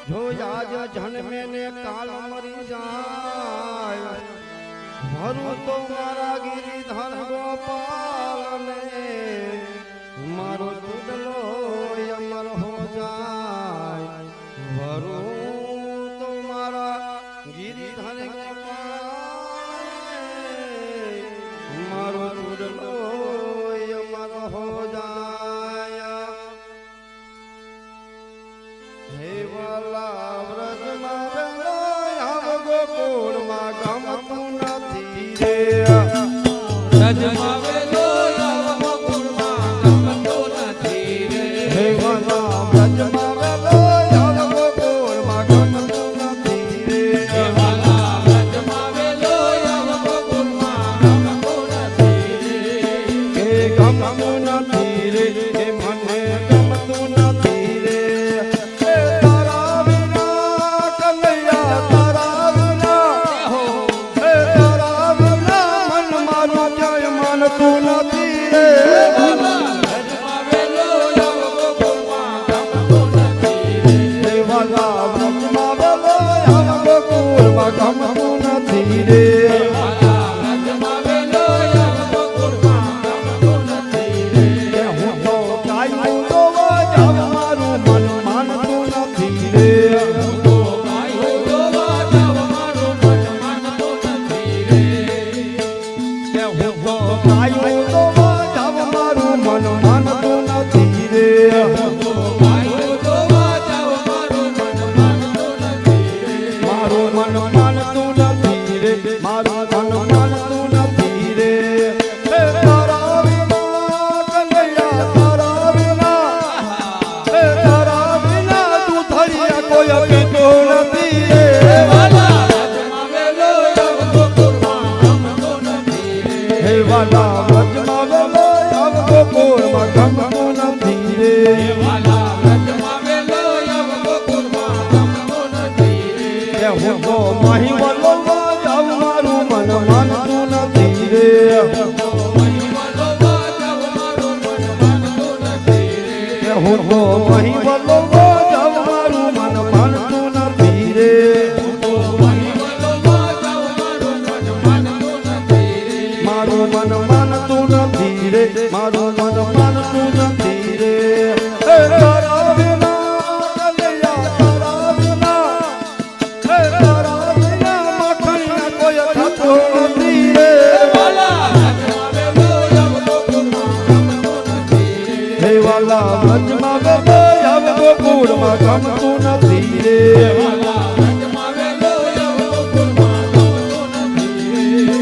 જો આજ જન્મે ને કાલ મરી જાય ભરું તો મારા ગિરિધર ગોપાલ ને મારો ચૂડલો અમર હો જાય ભરું તો મારા ગિરિધર ગોપાલ મારો ચૂડલો અમર હો જાય હે વાલા વ્રજમાં વેલો આવ ગોકુળમાં ગમતું નથી રે વ્રજમાં વેલો આવ ગોકુળમાં ગમતું નથી રે હે વાલા વ્રજમાં વેલો આવ ગોકુળમાં ગમતું નથી રે હે વાલા વ્રજમાં વેલો આવ ગોકુળમાં ગમતું નથી રે કે ગમતું નથી રે કે મને ગમતું નથી રે હે તારા વિના કનૈયા તારા વિના હે તારા વિના મન મારું ક્યાંય માનતું નથી રે વ્રજમાં વેલો આવ ગોકુળમાં ગમતું નથી રે હે વાલા વ્રજમાં વેલો આવ ગોકુળમાં ગમતું નથી રે વાલા વ્રજમાં વેલો આવ ગોકુળમાં ગમતું નથી રે કે હું તો ગાયું દોવા જાવ મારું મન માનતું નથી રે હું તો ગાયું દોવા જાવ મારું મન માનતું નથી રે કે હું તો ગાયું દોવા જાવ મારું મન માનતું નથી રે હું તો ગાયું દોવા જાવ મારું મન માનતું નથી રે મારું મન માનતું નથી રે મારું મન માનતું નથી રે હે તારા વિના કનૈયા તારા વિના હે તારા વિના તું ધરિયા કોઈ પીતો નથી રે વાલા વ્રજમાં વેલો આવ ગોકુળમાં ગમતું નથી રે હે વાલા વ્રજમાં વેલો આવ ગોકુળમાં ગમતું નથી રે વાલા વ્રજમાં વેલો આવ ગોકુળમાં ગમતું નથી રે કે હું તો માહી વલો જાવ મારું મન માનતું નથી રે હું તો મહિમા દોવા જાવ મારું મન માનતું નથી રે કે હું તો માહી વલો જાવ મારું મન માનતું નથી રે હું તો મહિમા દોવા જાવ મારું મન માનતું નથી રે મારું મન માનતું નથી રે મારું મન માનતું નથી રે હે તારા વિના કનૈયા તારા વિના હે તારા વિના માખણ કોઈ થતો નથી રે વાલા વ્રજમાં વેલો આવ ગોકુળમાં ગમતું નથી રે હે વાલા વ્રજમાં વેલો આવ ગોકુળમાં ગમતું નથી રે વાલા વ્રજમાં વેલો આવ ગોકુળમાં ગમતું નથી રે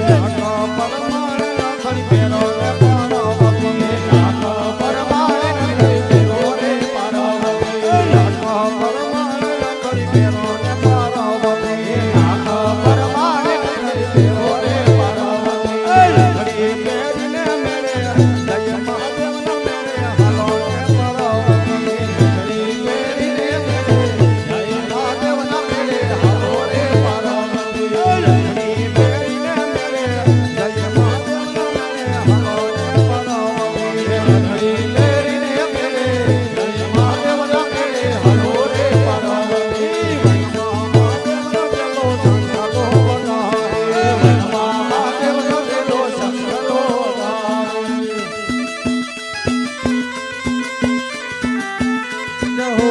નાખો પરમાણે નાખડી ફેરો રે પાર્વતી નાખો પરમાણે નખરી ફેરો રે પાર્વતી નાખો પરમાણે નાખડી ફેરો રે પાર્વતી નાખો પરમાણે નખરી ફેરો રે પાર્વતી ઘડી પહેરીને મેળે જય મહાદેવના મેળે હાલો રે પાર્વતી ઘડી પહેરીને મેળે જય મહાદેવના મેળે હાલો રે પાર્વતી ઘડી પહેરીને મેળે જય મહાદેવના મેળે હાલો રે પાર્વતી ઘડી પહેરીને મેળે જય મહાદેવના મેળે હાલો રે પાર્વતી મહાદેવનો પેલો સંતાલો બનાવે વનમાં મહાદેવનો પેલો સંકલો ગાવે. જય હો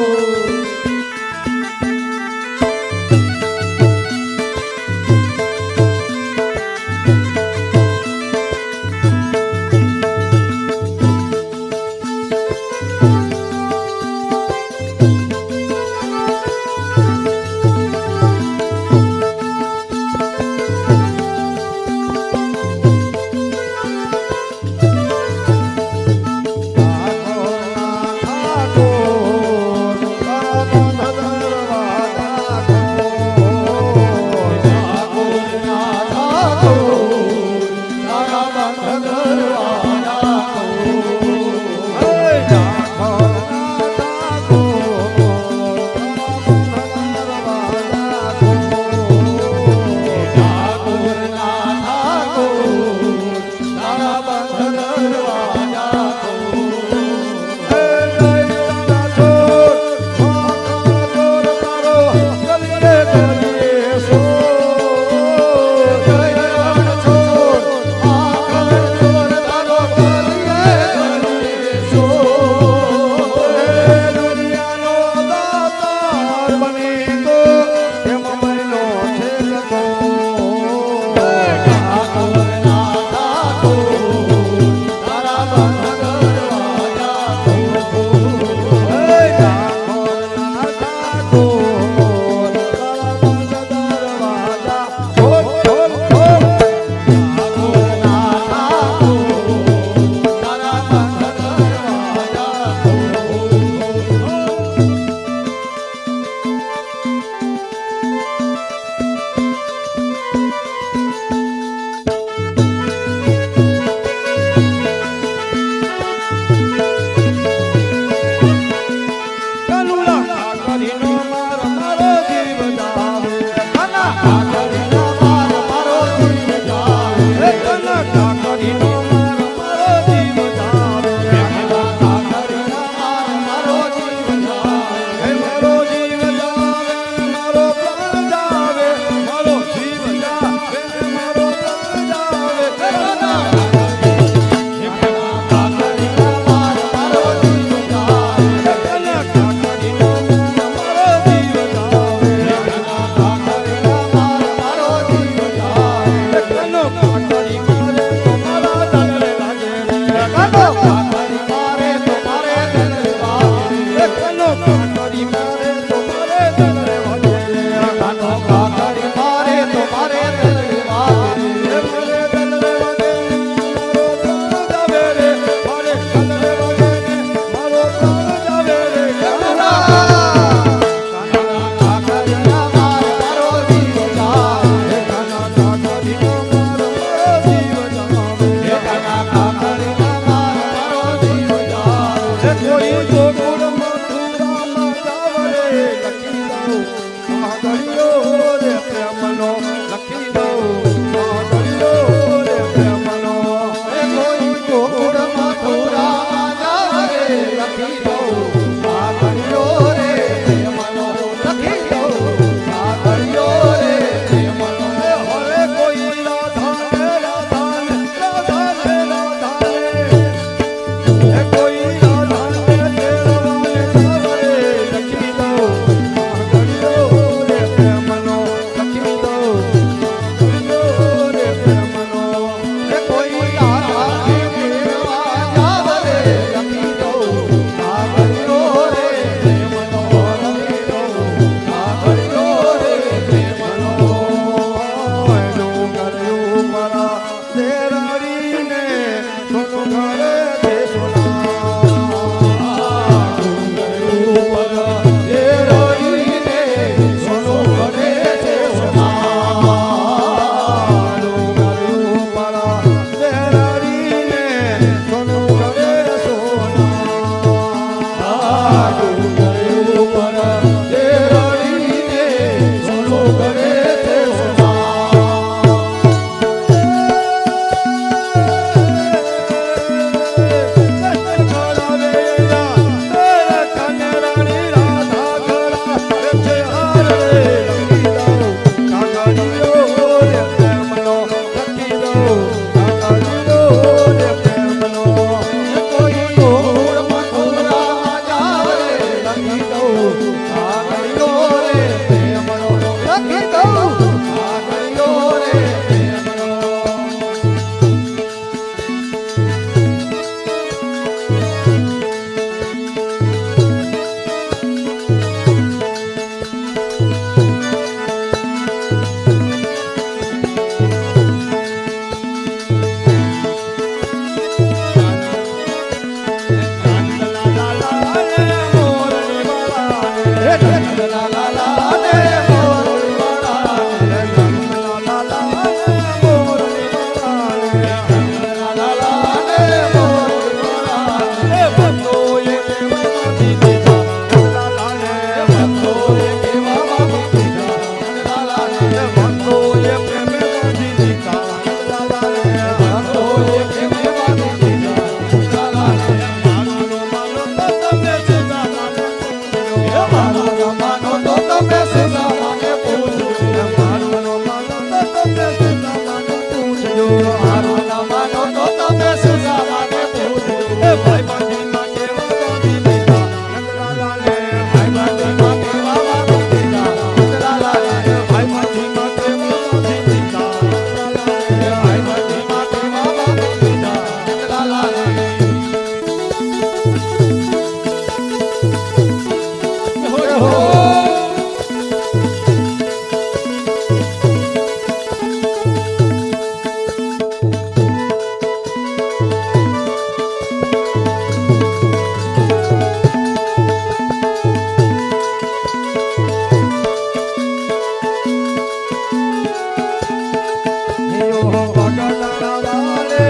ભગવાના વાલે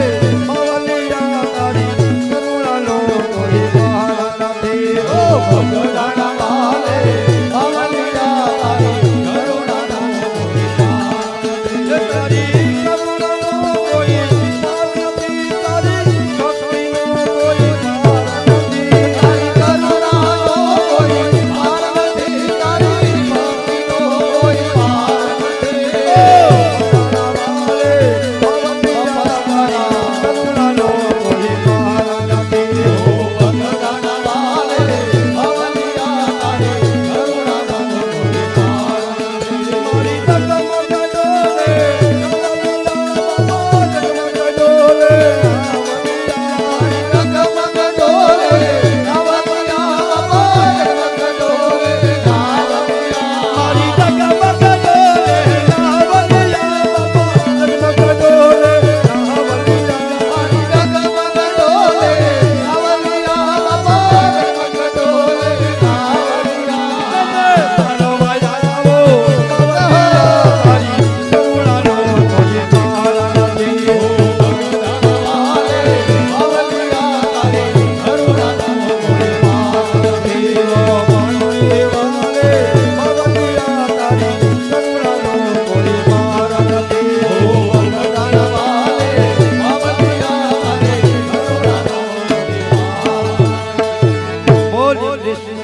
ભવલિયા તારી કરુણાનો કોઈ પાર નથી. ઓ ભગવાના વાલે ભવલિયા તારી કરુણાનો કોઈ પાર નથી. તારી કરુણાનો કોઈ પાર નથી. તારી ભક્તિનો કોઈ પાર નથી. તારી કરુણાનો કોઈ પાર નથી. તારી ભક્તિનો કોઈ પાર નથી. કરુણાનો કોઈ પાર નથી. ઓ ભગવાના વાલે ભવલિયા તારી કરુણાનો કોઈ પાર નથી. મારી જગમગ ડોલે, બાબા જગમગ ડોલે, જગમગ ડોલે નાવલિયા બાબા જગમગ ડોલે નાવલિયા. મારી જગમગ ડોલે, નાવલિયા બાબા જગમગ ડોલે, નાવલિયા. મારી જગમગ ડોલે નાવલિયા બાબા જગમગ ડોલે નાવલિયા. તારવા આવો, તારી કરુણાનો કોઈ પાર નથી. વાલે ભવલિયા તારી કરુણાનો કોઈ પાર નથી. વાલે ભવલિયા તારી કરુણાનો કોઈ પાર નથી. ભગવાના વાલે ભવલિયા તારી કરુણાનો કોઈ પાર નથી. બોલ કૃષ્ણ